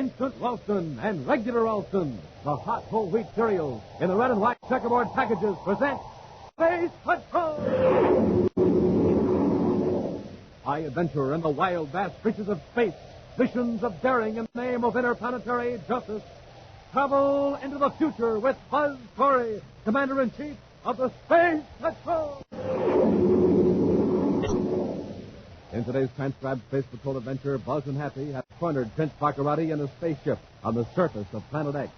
Instant Ralston and Regular Ralston, the hot whole wheat cereals in the red and white checkerboard packages, present Space Patrol! High adventure in the wild, vast reaches of space. Missions of daring in the name of interplanetary justice. Travel into the future with Buzz Corey, Commander-in-Chief of the Space Patrol. In today's transcribed Space Patrol adventure, Buzz and Happy have cornered Prince Bacaratti in a spaceship on the surface of Planet X.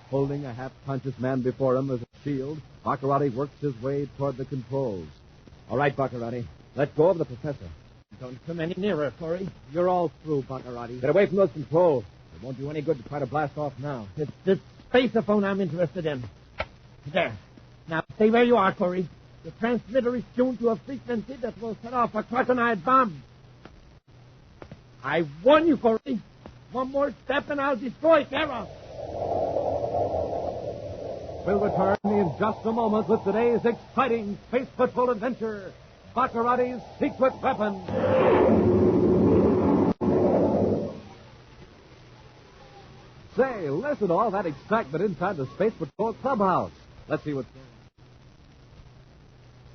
Holding a half-conscious man before him as a shield, Bacaratti works his way toward the controls. All right, Bacaratti. Let go of the professor. Don't come any nearer, Corey. You're all through, Bacaratti. Get away from those controls. It won't do any good to try to blast off now. It's this spaceophone I'm interested in. There. Now, stay where you are, Corey. The transmitter is tuned to a frequency that will set off a crocodile bomb. I warn you, Corey. One more step and I'll destroy Terra. We'll return in just a moment with today's exciting Space Patrol adventure, Bacaratti's secret weapon. Say, listen to all that excitement inside the Space Patrol clubhouse. Let's see what's going on.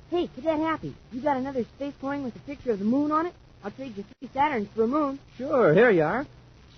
Hey, Cadet Happy, you got another space coin with a picture of the moon on it? I'll trade you 3 Saturns for a moon. Sure, here you are.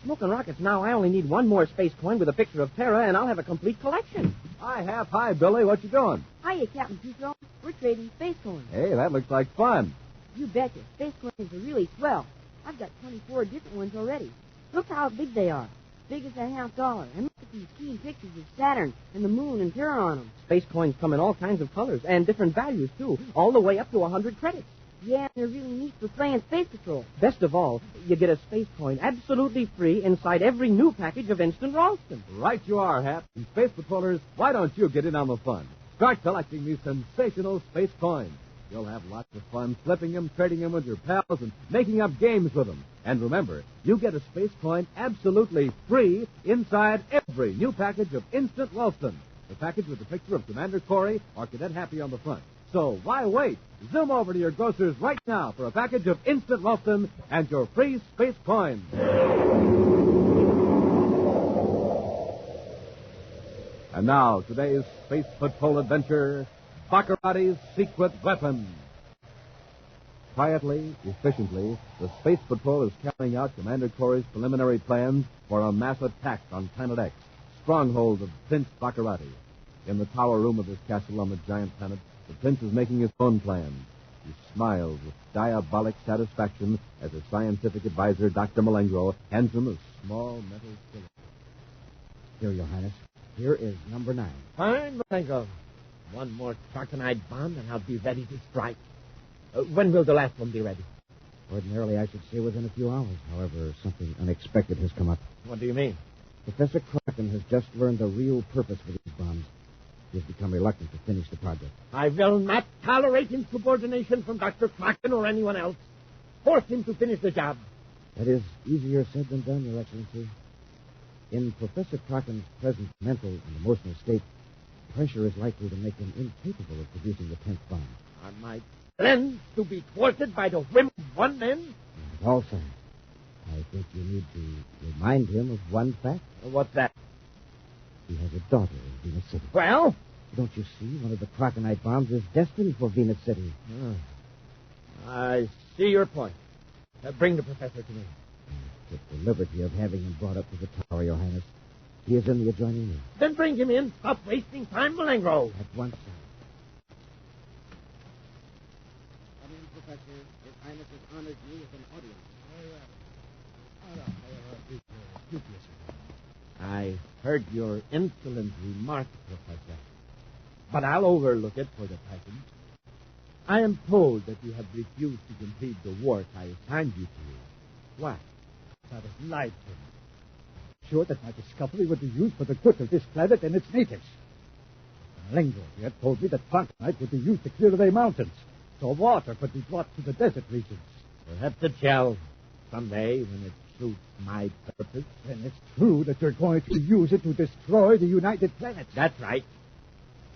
Smoking rockets now. I only need one more space coin with a picture of Terra, and I'll have a complete collection. Hi, Billy. What you doing? Hiya, Captain Petro. We're trading space coins. Hey, that looks like fun. You betcha. Space coins are really swell. I've got 24 different ones already. Look how big they are. Big as a $50. And look at these keen pictures of Saturn and the moon and Terra on them. Space coins come in all kinds of colors and different values, too, all the way up to 100 credits. Yeah, they're really neat for playing Space Patrol. Best of all, you get a space coin absolutely free inside every new package of Instant Ralston. Right you are, Hap. And Space Patrollers, why don't you get in on the fun? Start collecting these sensational space coins. You'll have lots of fun flipping them, trading them with your pals, and making up games with them. And remember, you get a space coin absolutely free inside every new package of Instant Ralston. The package with the picture of Commander Corey or Cadet Happy on the front. So why wait? Zoom over to your grocers right now for a package of Instant Ralston and your free space coin. And now, today's Space Patrol adventure, Bacaratti's secret weapon. Quietly, efficiently, the Space Patrol is carrying out Commander Corey's preliminary plans for a mass attack on Planet X, stronghold of Prince Bacaratti. In the tower room of his castle on the giant planet, the Prince is making his own plans. He smiles with diabolic satisfaction as his scientific advisor, Dr. Malengro, hands him a small metal cylinder. Here, Your Highness. Here is number 9. Fine, Malengro. One more Tartanite bomb and I'll be ready to strike. When will the last one be ready? Ordinarily, I should say within a few hours. However, something unexpected has come up. What do you mean? Professor Kraken has just learned the real purpose for these bombs. He has become reluctant to finish the project. I will not tolerate insubordination from Dr. Kraken or anyone else. Force him to finish the job. That is easier said than done, Your Excellency. In Professor Kraken's present mental and emotional state, pressure is likely to make him incapable of producing the 10th bomb. Are my plans to be thwarted by the whim of one man? Not all, sir. I think you need to remind him of one fact. What's that? He has a daughter in Venus City. Well? Don't you see? One of the Krakenite bombs is destined for Venus City. I see your point. Bring the professor to me. I took the liberty of having him brought up to the tower, Your Highness. He is in the adjoining room. Then bring him in. Stop wasting time, Malengro. At once, sir. Come in, Professor. His Highness has honored me with an audience. I heard your insolent remark, Professor, but I'll overlook it for the present. I am told that you have refused to complete the work I assigned you to. Why? That is lied to me. I'm sure that my discovery would be used for the good of this planet and its natives. Malengo here told me that Plantonite would be used to clear away mountains, so water could be brought to the desert regions. Perhaps it shall someday when it suits my purpose. Then it's true that you're going to use it to destroy the United Planets. That's right.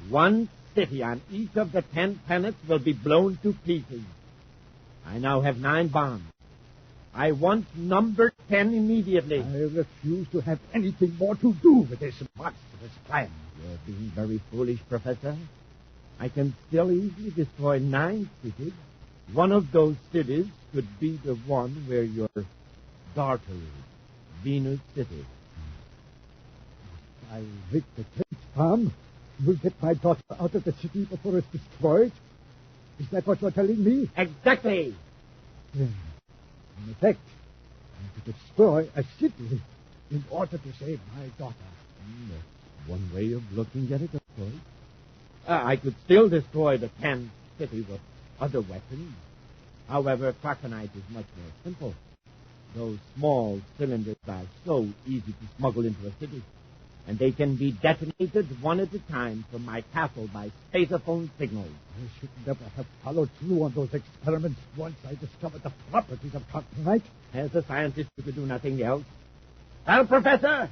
One city on each of the 10 planets will be blown to pieces. I now have 9 bombs. I want number 10 immediately. I refuse to have anything more to do with this monstrous plan. You're being very foolish, Professor. I can still easily destroy 9 cities. One of those cities could be the one where your daughter is, Venus City. I rig the 10th bomb. You'll get my daughter out of the city before it's destroyed. Is that what you're telling me? Exactly. In effect, I'm to destroy a city in order to save my daughter. That's one way of looking at it, of course. I could still destroy the 10th city with other weapons. However, Croconite is much more simple. Those small cylinders are so easy to smuggle into a city, and they can be detonated one at a time from my castle by spaceophone signals. I should never have followed through on those experiments once I discovered the properties of Croconite. As a scientist, you could do nothing else. Well, Professor,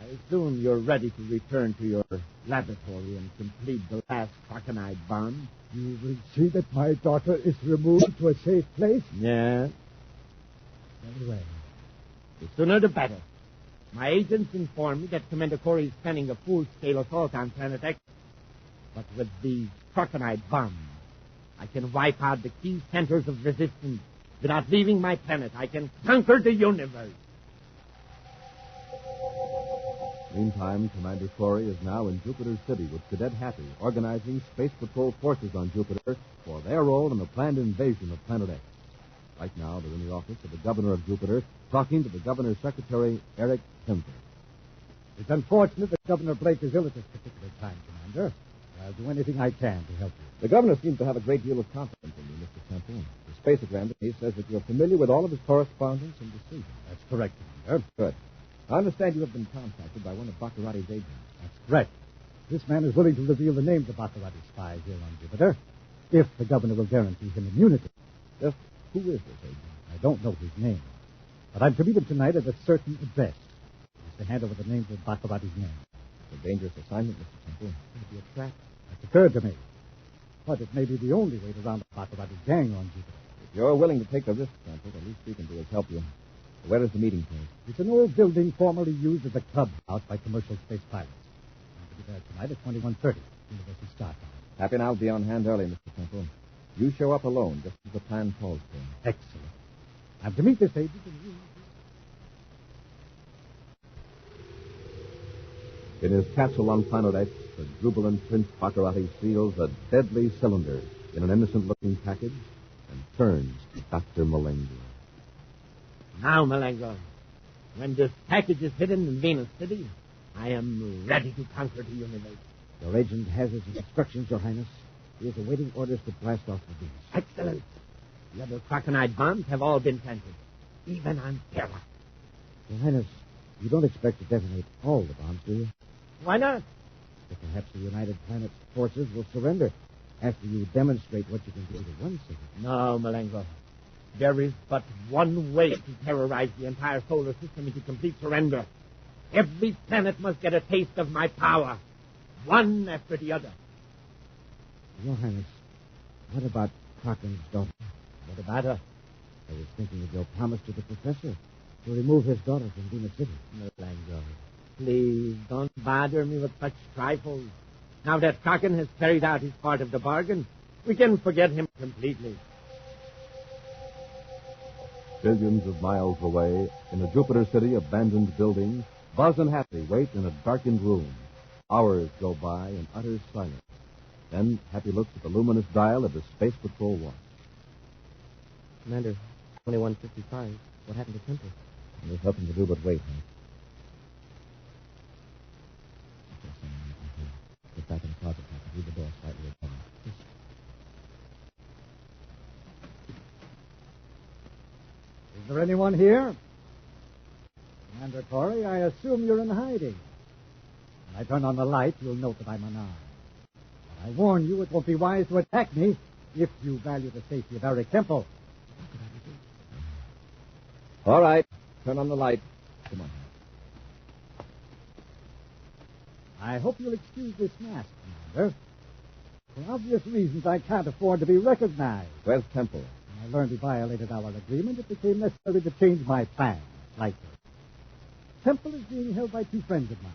I assume you're ready to return to your laboratory and complete the last Croconite bomb. You will see that my daughter is removed to a safe place? Yes. Very well. The sooner the better. My agents inform me that Commander Corey is planning a full-scale assault on Planet X. But with these Croconite bombs, I can wipe out the key centers of resistance without leaving my planet. I can conquer the universe. Meantime, Commander Corey is now in Jupiter City with Cadet Happy, organizing Space Patrol forces on Jupiter for their role in the planned invasion of Planet X. Right now, they're in the office of the governor of Jupiter, talking to the governor's secretary, Eric Temple. It's unfortunate that Governor Blake is ill at this particular time, Commander. I'll do anything I can to help you. The governor seems to have a great deal of confidence in you, Mr. Temple. The spaceogram he says that you're familiar with all of his correspondence and decisions. That's correct, Commander. Good. I understand you have been contacted by one of Bacaratti's agents. That's correct. This man is willing to reveal the names of Bacaratti's spies here on Jupiter, if the governor will guarantee him immunity. Just who is this agent? I don't know his name, but I'm to meet him tonight at a certain address. He's to hand over the names of Bacaratti's men. It's a dangerous assignment, Mr. Temple. It'll be a trap. That's occurred to me. But it may be the only way to round up Bacaratti's gang on Jupiter. If you're willing to take the risk, Temple, the least we can do is help you. Where is the meeting place? It's an old building formerly used as a clubhouse by commercial space pilots. I'm to be there tonight at 21:30, University start time. Happy and I'll be on hand early, Mr. Temple. You show up alone, just as the plan calls for. Excellent. I'm to meet this agent In his castle on Planet X, the jubilant Prince Bacaratti seals a deadly cylinder in an innocent-looking package and turns to Dr. Malengo. Now, Malengo, when this package is hidden in Venus City, I am ready to conquer the universe. Your agent has his instructions, Your Highness. He is awaiting orders to blast off the Venus. Excellent. The other Croconite bombs have all been planted, even on Terra. Your Highness, you don't expect to detonate all the bombs, do you? Why not? But perhaps the United Planets forces will surrender after you demonstrate what you can do to one city. No, Malengo. There is but one way to terrorize the entire solar system into complete surrender. Every planet must get a taste of my power, one after the other. Your Highness, what about Crocken's daughter? What about her? I was thinking of your promise to the professor to remove his daughter from Venus City. Malengo, please don't bother me with such trifles. Now that Crocken has carried out his part of the bargain, we can forget him completely. Billions of miles away, in a Jupiter City abandoned building, Buzz and Happy wait in a darkened room. Hours go by in utter silence. Then Happy looks at the luminous dial of his Space Patrol watch. Commander, 21:55. What happened to Temple? There's nothing to do but wait, huh? Get back in the closet, Happy. Leave the door slightly ajar. Is there anyone here? Commander Corey, I assume you're in hiding. When I turn on the light, you'll note that I'm unarmed. But I warn you, it won't be wise to attack me if you value the safety of Eric Temple. All right. Turn on the light. Come on. I hope you'll excuse this mask, Commander. For obvious reasons, I can't afford to be recognized. Where's Temple? I learned he violated our agreement, it became necessary to change my plans, slightly. Temple is being held by two friends of mine.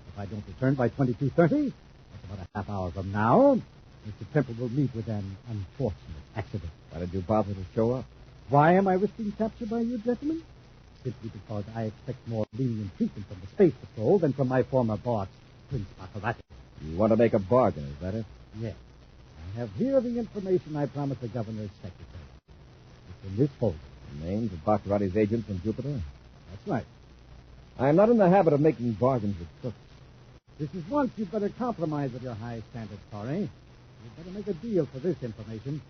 If I don't return by 22:30, that's about a half hour from now, Mr. Temple will meet with an unfortunate accident. Why did you bother to show up? Why am I risking capture by you, gentlemen? Simply because I expect more lenient treatment from the Space Patrol than from my former boss, Prince Bacaratti. You want to make a bargain, is that it? Yes. I have here the information I promised the governor's secretary. It's in this folder. The names of Bacaratti's agents in Jupiter? That's right. I am not in the habit of making bargains with crooks. This is once you'd better compromise with your high standards, Corey. You'd better make a deal for this information.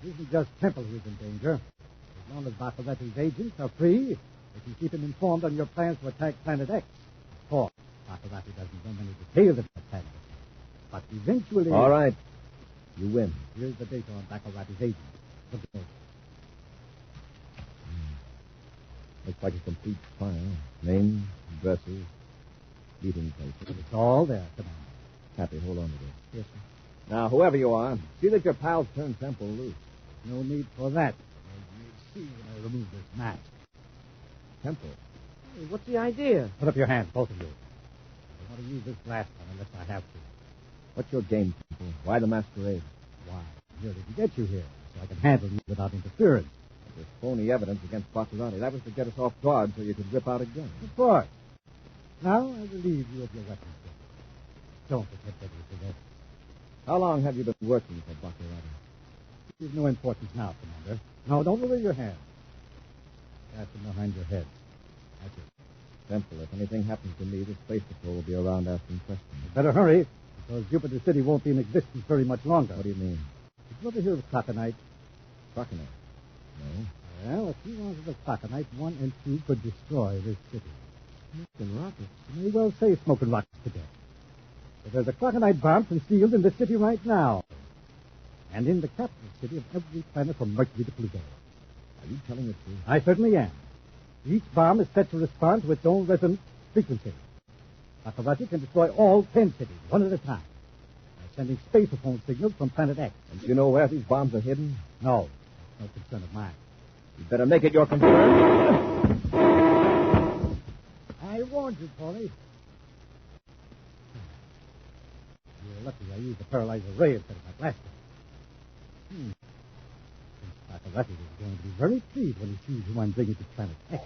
It isn't just Temple who's in danger. As long as Bacaratti's agents are free, they can keep him informed on your plans to attack Planet X. Of course, Bacaratti doesn't know many details of that planet. But eventually... All right. You win. Here's the data on Bacaratti's agents. Look at those. Looks like a complete file. Names, addresses, meeting places. It's all there, Commander. Happy, hold on to this. Yes, sir. Now, whoever you are, see that your pals turn Temple loose. No need for that. As you'll see when I remove this mask. Temple? Hey, what's the idea? Put up your hands, both of you. I want to use this last one unless I have to. What's your game, Temple? Why the masquerade? Why? I'm here to get you here, so I can handle you without interference. There's phony evidence against Bacaratti. That was to get us off guard so you could whip out a gun. Of course. Now I relieve you of your weapons. Don't attempt any of this. How long have you been working for Bacaratti? It is no importance now, Commander. No, don't lower your hands. Cast them behind your head. That's it. Temple, if anything happens to me, the Space Patrol will be around asking questions. You better hurry, because Jupiter City won't be in existence very much longer. What do you mean? Did you ever hear of Croconite? Croconite? No. Well, a few ounces of Croconite, 1 and 2, could destroy this city. Smoking rockets. You may well say smoking rockets today. But there's a Croconite bomb concealed in the city right now. And in the capital city of every planet from Mercury to Pluto. Are you telling the truth? I certainly am. Each bomb is set to respond to its own resonant frequency. Bacaratti can destroy all 10 cities, one at a time, by sending spaceophone signals from Planet X. And do you know where these bombs are hidden? No, no concern of mine. You'd better make it your concern. I warned you, Paulie. You're lucky I used the paralyzer ray instead of my blaster. Bacaratti is going to be very pleased when he sees who I'm bringing to Planet X.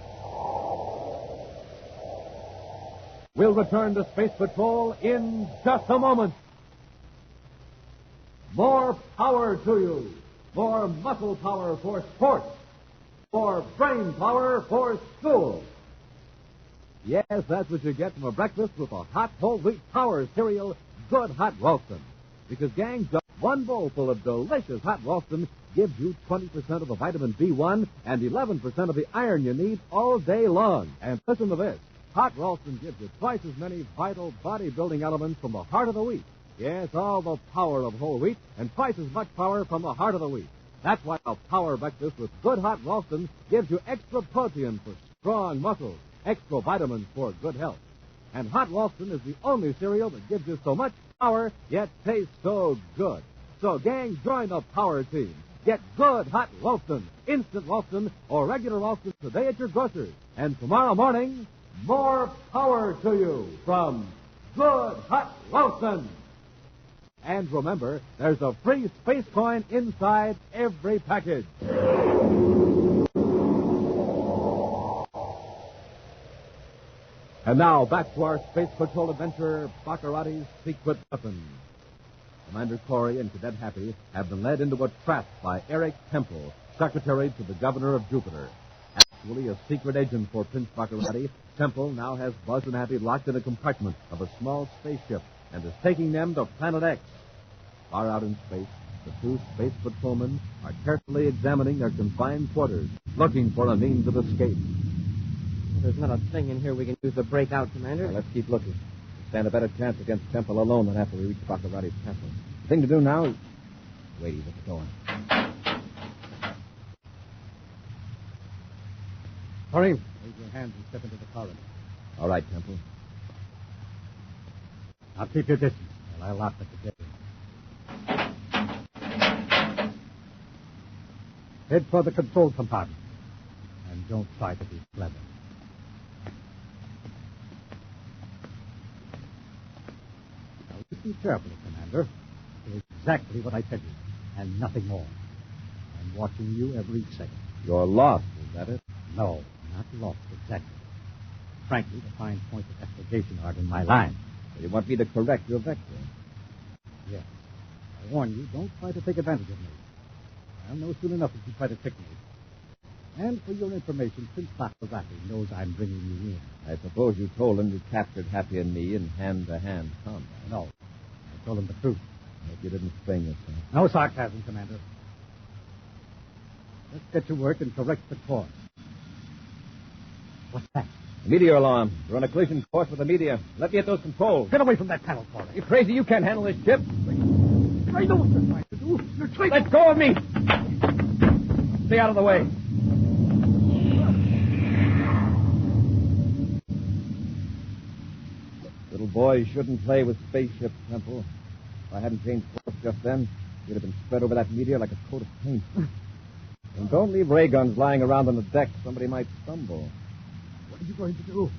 We'll return to Space Patrol in just a moment. More power to you. More muscle power for sports. More brain power for school. Yes, that's what you get from a breakfast with a hot whole wheat power cereal, Good Hot Ralston. Because, gang, just one bowl full of delicious hot Ralston gives you 20% of the vitamin B1 and 11% of the iron you need all day long. And listen to this. Hot Ralston gives you twice as many vital bodybuilding elements from the heart of the wheat. Yes, all the power of whole wheat and twice as much power from the heart of the wheat. That's why a power breakfast with Good Hot Ralston gives you extra protein for strong muscles, extra vitamins for good health. And Hot Ralston is the only cereal that gives you so much power, yet tastes so good. So, gang, join the power team. Get Good Hot Ralston, Instant Ralston, or regular Ralston today at your grocer's. And tomorrow morning, more power to you from Good Hot Ralston. And remember, there's a free space coin inside every package. And now, back to our Space Patrol adventure, Bacaratti's Secret Weapon. Commander Corey and Cadet Happy have been led into a trap by Eric Temple, Secretary to the Governor of Jupiter. Actually a secret agent for Prince Bacaratti, Temple now has Buzz and Happy locked in a compartment of a small spaceship and is taking them to Planet X. Far out in space, the two space patrolmen are carefully examining their confined quarters, looking for a means of escape. There's not a thing in here we can use to break out, Commander. Now, let's keep looking. We stand a better chance against Temple alone than after we reach Bacaratti's castle. The thing to do now is wait at the door. Hurry. Raise your hands and step into the corridor. All right, Temple. Now keep your distance while I lock at the gate. Head for the control compartment. And don't try to be clever. Now, listen carefully, Commander. Do exactly what I tell you, and nothing more. I'm watching you every second. You're lost, is that it? No, not lost exactly. Frankly, the fine points of exploitation aren't in my line. You want me to correct your vector? Yes. I warn you, don't try to take advantage of me. I'll know soon enough if you try to trick me. And for your information, Prince Bacaratti knows I'm bringing you in. I suppose you told him you captured Happy and me in hand-to-hand combat. No. I told him the truth. I hope you didn't sting us. Huh? No sarcasm, Commander. Let's get to work and correct the course. What's that? Meteor alarm. We're on a collision course with the meteor. Let me at those controls. Get away from that panel, Corey. You crazy? You can't handle this ship. I know what you're trying to do. You're trying Let go of me. Stay out of the way. Little boys shouldn't play with spaceships, Temple. If I hadn't changed course just then, you'd have been spread over that meteor like a coat of paint. And don't leave ray guns lying around on the deck. Somebody might stumble. What are you going to do?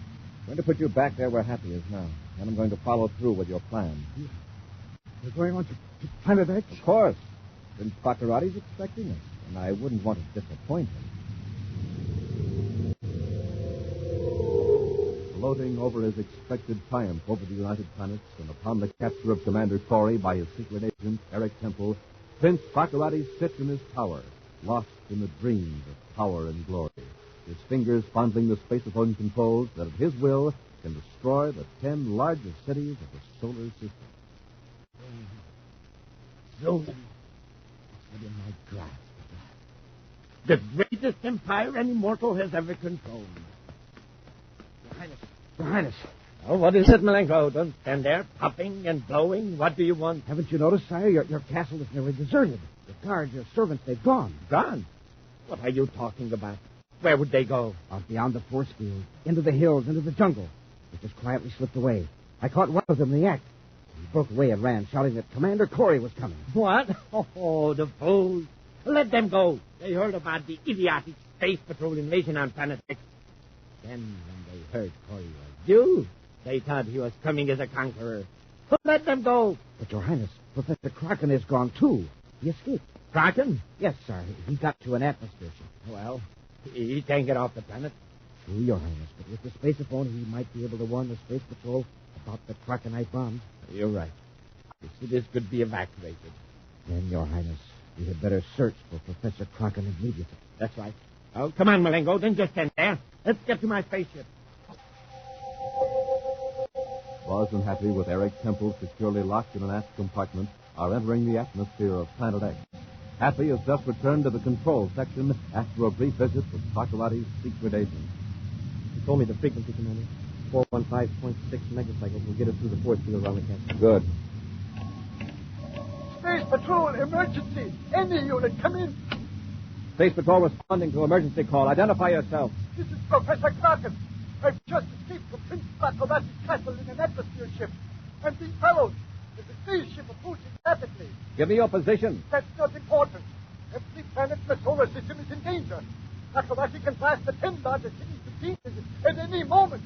I'm going to put you back there where Happy is now. And I'm going to follow through with your plan. You're going on to Planet X? Of course. Prince Bacaratti's expecting us, and I wouldn't want to disappoint him. Floating over his expected triumph over the United Planets and upon the capture of Commander Corey by his secret agent, Eric Temple, Prince Bacaratti sits in his tower, lost in the dreams of power and glory, his fingers fondling the spacephone controls that at his will can destroy the 10 largest cities of the solar system. Slowly, within my grasp. The greatest empire any mortal has ever controlled. Your Highness. Oh, what is it, Malenko? Don't stand there, puffing and blowing. What do you want? Haven't you noticed, sire? Your castle is nearly deserted. Your guards, your servants, they've gone. Gone? What are you talking about? Where would they go? Out beyond the force field, into the hills, into the jungle. They just quietly slipped away. I caught one of them in the act. He broke away and ran, shouting that Commander Corey was coming. What? Oh, the fools. Let them go. They heard about the idiotic space patrol invasion on Planet X. Then, when they heard Corey was due, they thought he was coming as a conqueror. So let them go. But, Your Highness, Professor Kraken is gone, too. He escaped. Kraken? Yes, sir. He got to an atmosphere ship. Well, he can't get off the planet. True, Your Highness, but with the spaceophone, he might be able to warn the space patrol about the Krakenite bombs. You're right. The cities could be evacuated. Then, Your Highness, we had better search for Professor Kraken immediately. That's right. Oh, come on, Malenko. Don't just stand there. Let's get to my spaceship. Buzz and Happy, with Eric Temple securely locked in an aft compartment, are entering the atmosphere of Planet X. Happy has just returned to the control section after a brief visit with Bacaratti's secret agent. He told me the frequency, Commander. 415.6 megacycles will get us through the force field around the castle. Good. Space Patrol, emergency. Any unit, come in. Space Patrol responding to emergency call. Identify yourself. This is Professor Kraken. I've just escaped from Prince Bacaratti's castle in an atmosphere ship. I'm being followed. There's a spaceship approaching rapidly. Give me your position. That's not important. Every planet in the solar system is in danger. Bacaratti can blast the 10 largest cities to pieces at any moment.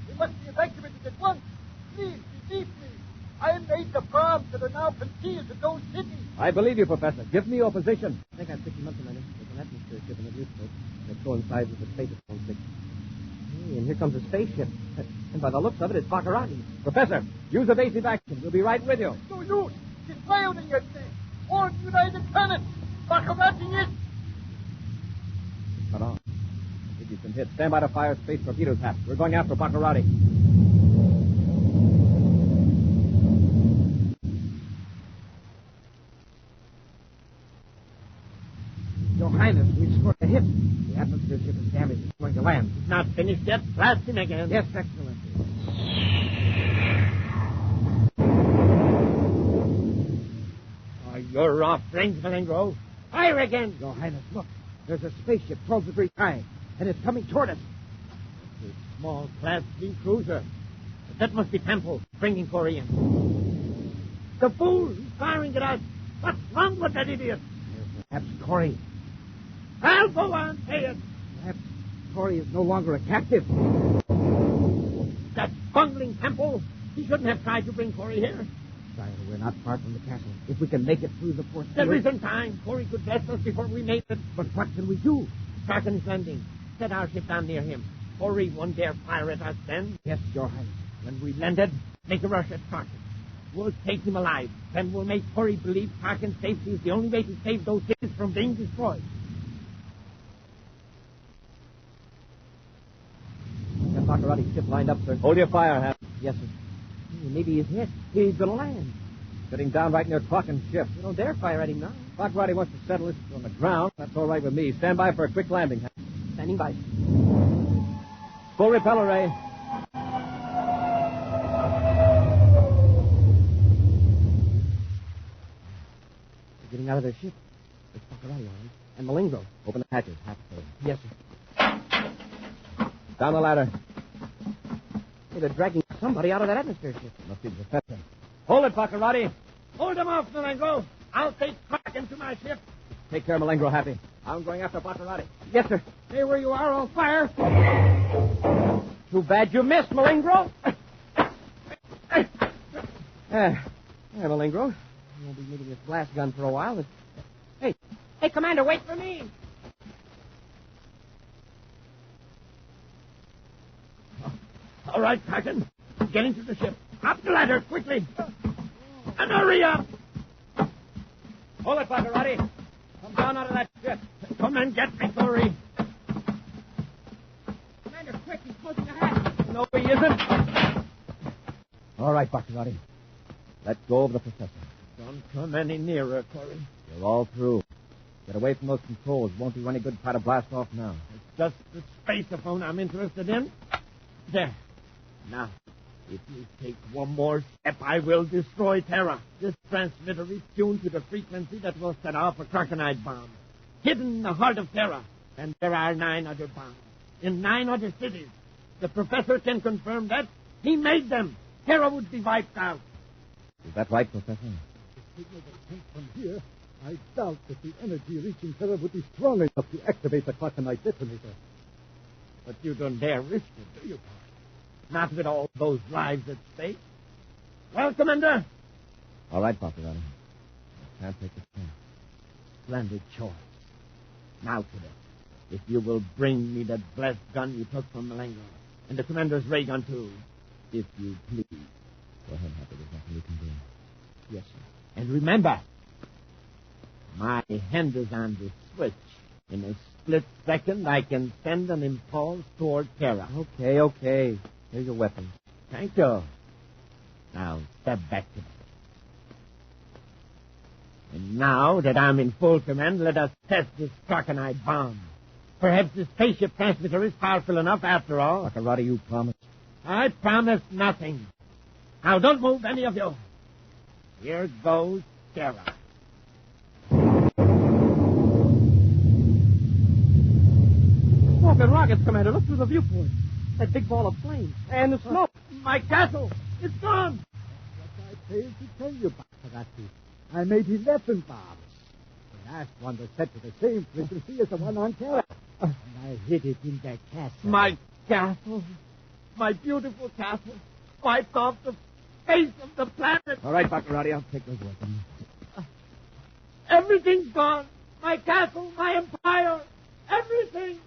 They must be evacuated at once. Please, believe me. I made the bombs that are now concealed in those cities. I believe you, Professor. Give me your position. I think I've picked him up, Commander. There's an atmosphere ship in the blue smoke that coincides with the spaceophone signal. Hey, and here comes a spaceship. And by the looks of it, it's Bacaratti. Professor, use evasive action. We'll be right with you. No use. He's violating at me. All United Planets. Bacaratti is... Cut off. I think he's been hit. Stand by to fire space torpedoes, Hap. We're going after Bacaratti. Your Highness, we've scored a hit. The atmosphere ship is damaged. It's going to land. Not finished yet. Blast him again. Yes, Excellency. Oh, you're off range, Malenko. Fire again. Your Highness, look. There's a spaceship 12 degrees high, and it's coming toward us. It's a small Class B cruiser. That must be Temple bringing Corey in. The fool! He's firing at us. What's wrong with that idiot? Perhaps Corey. I'll go on, say it. Perhaps Corey is no longer a captive. That bungling Temple. He shouldn't have tried to bring Corey here. Sire, we're not far from the castle. If we can make it through the fort... There isn't time. Corey could bless us before we made it. But what can we do? Kraken's landing. Set our ship down near him. Corey won't dare fire at us then. Yes, Your Highness. When we landed, make a rush at Kraken. We'll take him alive. Then we'll make Corey believe Kraken's safety is the only way to save those cities from being destroyed. Got Bacarotti's ship lined up, sir. Hold your fire, Hap. Yes, sir. Maybe he's hit. He's going to land. Sitting down right near Kraken's ship. You don't dare fire at him now. Bacaratti wants to settle it on the ground. That's all right with me. Stand by for a quick landing, Hap. Standing by. Full repeller ray. They're getting out of their ship. It's Bacaratti, all right. And Malingro. Open the hatches, Hap. Yes, sir. Down the ladder. Hey, they're dragging somebody out of that atmosphere ship. Must be the professor. Hold it, Bacaratti. Hold him off, Malengo. I'll take Kraken to my ship. Take care, Malingro, Happy. I'm going after Bacaratti. Yes, sir. Stay where you are, I'll fire. Too bad you missed, Malingro. Malingro. You won't be needing this blast gun for a while. Hey, Commander, wait for me. All right, Kraken. Get into the ship. Up the ladder, quickly. And hurry up. Hold it, Bacaratti. Come down out of that ship. Come and get me, Corey. Commander, quick, he's closing the hatch. No, he isn't. All right, Bacaratti. Let go of the professor. Don't come any nearer, Corey. You're all through. Get away from those controls. Won't do any good to try to blast off now. It's just the spaceophone I'm interested in. There. Now, if you take one more step, I will destroy Terra. This transmitter is tuned to the frequency that will set off a Krakenite bomb. Hidden in the heart of Terra. And there are 9 other bombs. In 9 other cities. The professor can confirm that. He made them. Terra would be wiped out. Is that right, Professor? The signal that comes from here, I doubt that the energy reaching Terra would be strong enough to activate the Krakenite detonator. But you don't dare risk it, do you, Paul? Not with all those lives at stake. Well, Commander? All right, Bacaratti. I can't take the chance. Splendid choice. Now, kiddo, if you will bring me that blessed gun you took from Malengo, and the Commander's ray gun, too, if you please. Go ahead, Happy. There's nothing you can do. Yes, sir. And remember, my hand is on the switch. In a split second, I can send an impulse toward Terra. Okay. Here's your weapon. Thank you. Now, step back to that. And now that I'm in full command, let us test this Krakenite bomb. Perhaps the spaceship transmitter is powerful enough after all. Bacaratti, you promised. I promise nothing. Now, don't move, any of you. Here goes Terra. Smoke and rockets, Commander. Look through the viewport. That big ball of flame. And the smoke. My castle! It's gone! What I failed to tell you, Bacaratti. I made 11 bombs. The last one was set to the same frequency as the one on Terra. And I hid it in that castle. My castle. My beautiful castle. Wiped off the face of the planet. All right, Bacaratti, I'll take those weapons. Everything's gone. My castle, my empire, everything.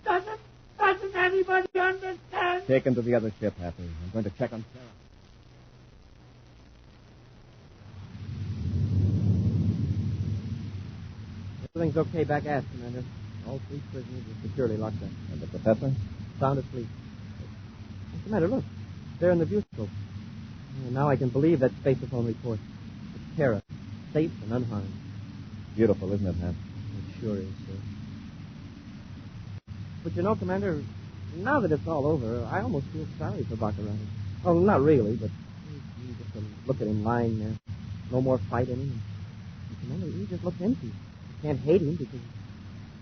Doesn't anybody understand? Take him to the other ship, Happy. I'm going to check on Terra. Everything's okay back aft, Commander. All 3 prisoners are securely locked up. And the professor? Sound asleep. Commander, look. There in the viewscope. Now I can believe that spaceophone report. It's Terra. Safe and unharmed. Beautiful, isn't it, Hap? It sure is, sir. But you know, Commander, now that it's all over, I almost feel sorry for Bacaratti. Well, not really, but just to look at him lying there. No more fight in him. And Commander, he just looks empty. You can't hate him because,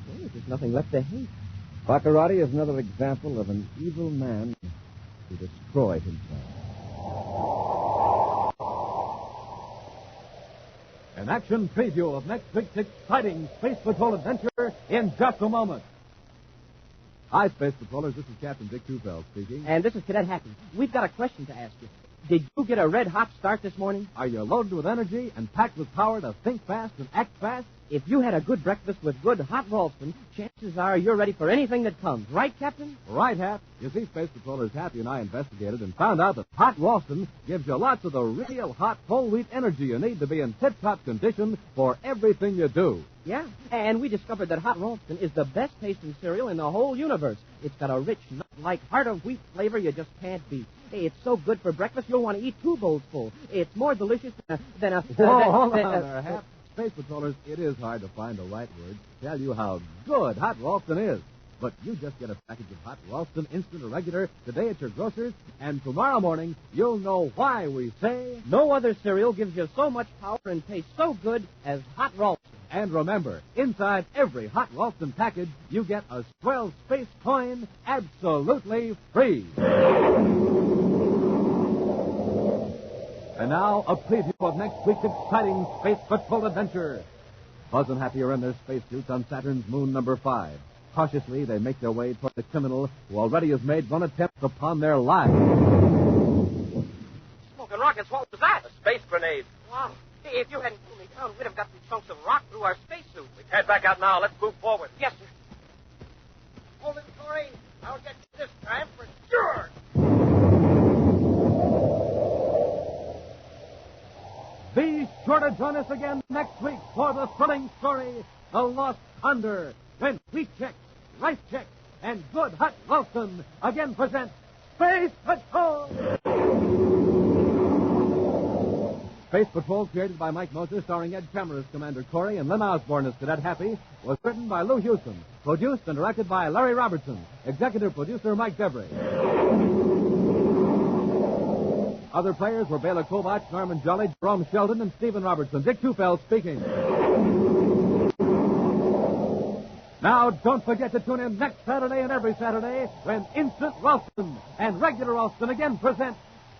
well, there's nothing left to hate. Bacaratti is another example of an evil man who destroyed himself. An action preview of next week's exciting Space Patrol adventure in just a moment. Hi, Space Patrollers. This is Captain Dick Tufeld speaking. And this is Cadet Hackey. We've got a question to ask you. Did you get a red-hot start this morning? Are you loaded with energy and packed with power to think fast and act fast? If you had a good breakfast with good hot Ralston, chances are you're ready for anything that comes. Right, Captain? Right, Hap. You see, Space Patrollers Happy and I investigated and found out that hot Ralston gives you lots of the real hot whole wheat energy you need to be in tip-top condition for everything you do. Yeah, and we discovered that hot Ralston is the best tasting cereal in the whole universe. It's got a rich, nut-like heart-of-wheat flavor you just can't beat. Hey, it's so good for breakfast you'll want to eat 2 bowls full. It's more delicious than a... Hold on there, Hap. Space Patrollers, it is hard to find the right words to tell you how good hot Ralston is. But you just get a package of hot Ralston instant or regular today at your grocer's, and tomorrow morning you'll know why we say no other cereal gives you so much power and tastes so good as hot Ralston. And remember, inside every hot Ralston package, you get a swell space coin absolutely free. And now, a preview of next week's exciting Space Patrol adventure. Buzz and Happy are in their spacesuits on Saturn's moon number 5. Cautiously, they make their way toward the criminal who already has made one attempt upon their lives. Smoking rockets, what was that? A space grenade. Wow. If you hadn't pulled me down, we'd have got some chunks of rock through our spacesuit. We can't back out now. Let's move forward. Yes, sir. Hold it, Corey. I'll get you this time for sure. Be sure to join us again next week for the thrilling story, The Lost Condor, when Wheat Chex, Rice Chex, and Good Hot Ralston again present Space Patrol! Space Patrol, created by Mike Moser, starring Ed Kremer as Commander Corey and Lynn Osborne as Cadet Happy, was written by Lou Houston, produced and directed by Larry Robertson, executive producer Mike Devry. Other players were Bela Kovach, Norman Jolly, Jerome Sheldon, and Stephen Robertson. Dick Tufeld speaking. Now, don't forget to tune in next Saturday and every Saturday when Instant Ralston and Regular Ralston again present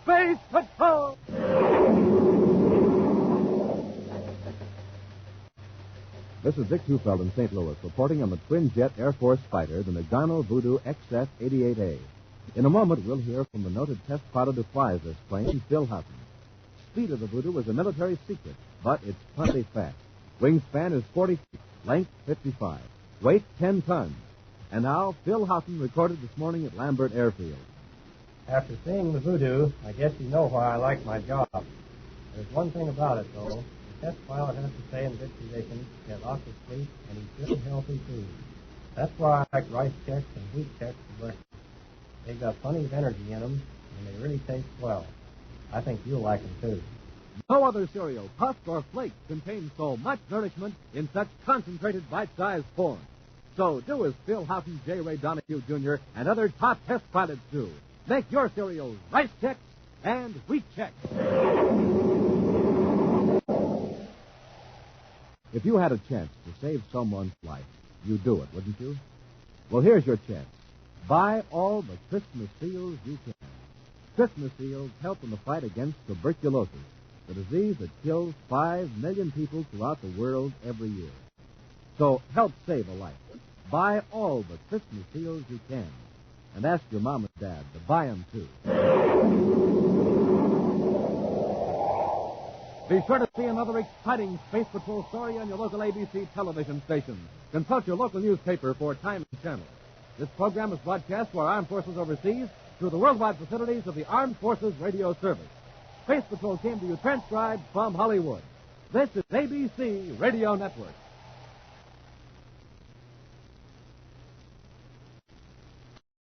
Space Patrol! This is Dick Tufeld in St. Louis, reporting on the twin-jet Air Force fighter, the Nagano Voodoo XF-88A. In a moment, we'll hear from the noted test pilot who flies this plane, Phil Houghton. Speed of the Voodoo is a military secret, but it's plenty fast. Wingspan is 40 feet, length 55, weight 10 tons. And now, Phil Houghton recorded this morning at Lambert Airfield. After seeing the Voodoo, I guess you know why I like my job. There's one thing about it, though. The test pilot has to stay in good condition, get lots of sleep, and eat good, healthy food. That's why I like Rice Chex and Wheat Chex for breakfast. They've got plenty of energy in them, and they really taste well. I think you'll like them, too. No other cereal, puffs or flakes, contains so much nourishment in such concentrated bite-sized form. So do as Phil Houghton, J. Ray Donahue Jr., and other top test pilots do. Make your cereals Rice Chex and Wheat Chex. If you had a chance to save someone's life, you'd do it, wouldn't you? Well, here's your chance. Buy all the Christmas seals you can. Christmas seals help in the fight against tuberculosis, the disease that kills 5 million people throughout the world every year. So help save a life. Buy all the Christmas seals you can. And ask your mom and dad to buy them, too. Be sure to see another exciting Space Patrol story on your local ABC television station. Consult your local newspaper for time and channel. This program is broadcast to our armed forces overseas through the worldwide facilities of the Armed Forces Radio Service. Space Patrol came to you transcribed from Hollywood. This is ABC Radio Network.